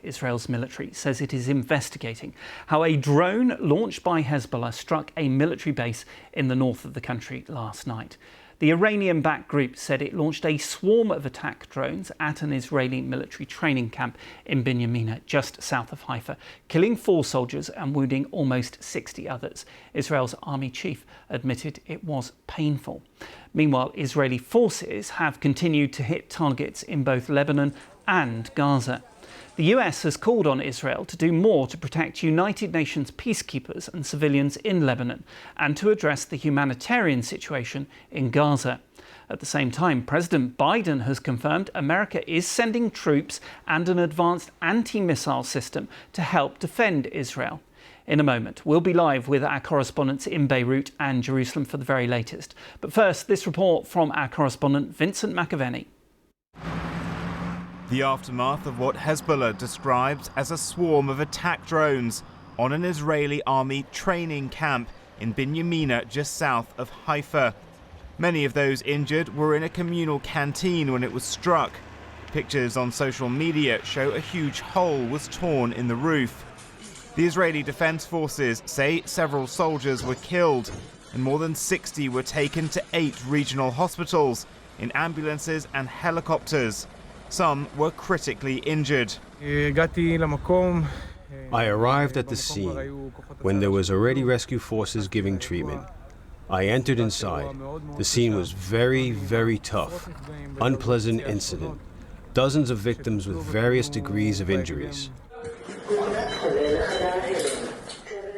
Israel's military says it is investigating how a drone launched by Hezbollah struck a military base in the north of the country last night. The Iranian-backed group said it launched a swarm of attack drones at an Israeli military training camp in Binyamina, just south of Haifa, killing 4 soldiers and wounding almost 60 others. Israel's army chief admitted it was painful. Meanwhile, Israeli forces have continued to hit targets in both Lebanon and Gaza. The US has called on Israel to do more to protect United Nations peacekeepers and civilians in Lebanon and to address the humanitarian situation in Gaza. At the same time, President Biden has confirmed America is sending troops and an advanced anti-missile system to help defend Israel. In a moment, we'll be live with our correspondents in Beirut and Jerusalem for the very latest. But first, this report from our correspondent Vincent McAvenny. The aftermath of what Hezbollah describes as a swarm of attack drones on an Israeli army training camp in Binyamina, just south of Haifa. Many of those injured were in a communal canteen when it was struck. Pictures on social media show a huge hole was torn in the roof. The Israeli Defense Forces say several soldiers were killed and more than 60 were taken to 8 regional hospitals in ambulances and helicopters. Some were critically injured. I arrived at the scene when there was already rescue forces giving treatment. I entered inside. The scene was very, very tough. Unpleasant incident. Dozens of victims with various degrees of injuries.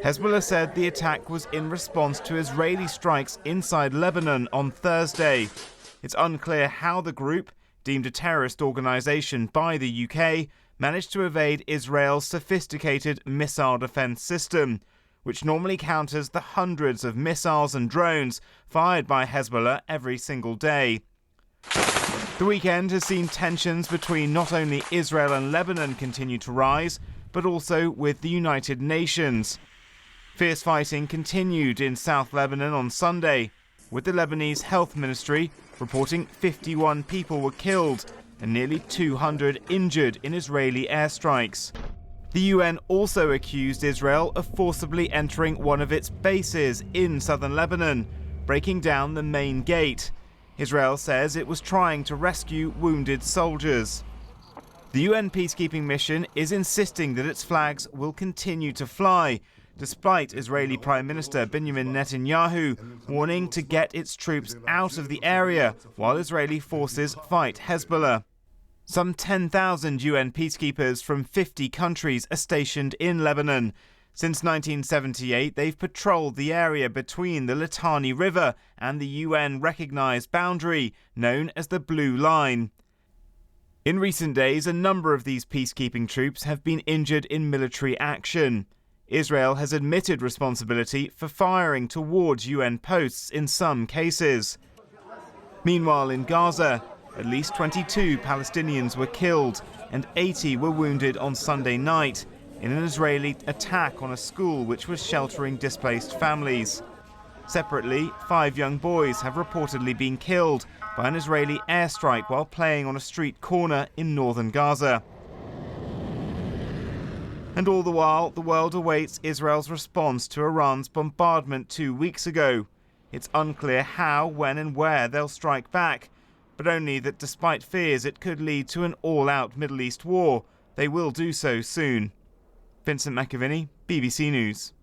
Hezbollah said the attack was in response to Israeli strikes inside Lebanon on Thursday. It's unclear how the group, deemed a terrorist organisation by the UK, managed to evade Israel's sophisticated missile defence system, which normally counters the hundreds of missiles and drones fired by Hezbollah every single day. The weekend has seen tensions between not only Israel and Lebanon continue to rise, but also with the United Nations. Fierce fighting continued in South Lebanon on Sunday, with the Lebanese Health Ministry reporting 51 people were killed and nearly 200 injured in Israeli airstrikes. The UN also accused Israel of forcibly entering one of its bases in southern Lebanon, breaking down the main gate. Israel says it was trying to rescue wounded soldiers. The UN peacekeeping mission is insisting that its flags will continue to fly, despite Israeli Prime Minister Benjamin Netanyahu warning to get its troops out of the area while Israeli forces fight Hezbollah. Some 10,000 UN peacekeepers from 50 countries are stationed in Lebanon. Since 1978, they've patrolled the area between the Litani River and the UN-recognized boundary known as the Blue Line. In recent days, a number of these peacekeeping troops have been injured in military action. Israel has admitted responsibility for firing towards UN posts in some cases. Meanwhile, in Gaza, at least 22 Palestinians were killed and 80 were wounded on Sunday night in an Israeli attack on a school which was sheltering displaced families. Separately, 5 young boys have reportedly been killed by an Israeli airstrike while playing on a street corner in northern Gaza. And all the while, the world awaits Israel's response to Iran's bombardment 2 weeks ago. It's unclear how, when and where they'll strike back, but only that despite fears it could lead to an all-out Middle East war, they will do so soon. Vincent McAvenny, BBC News.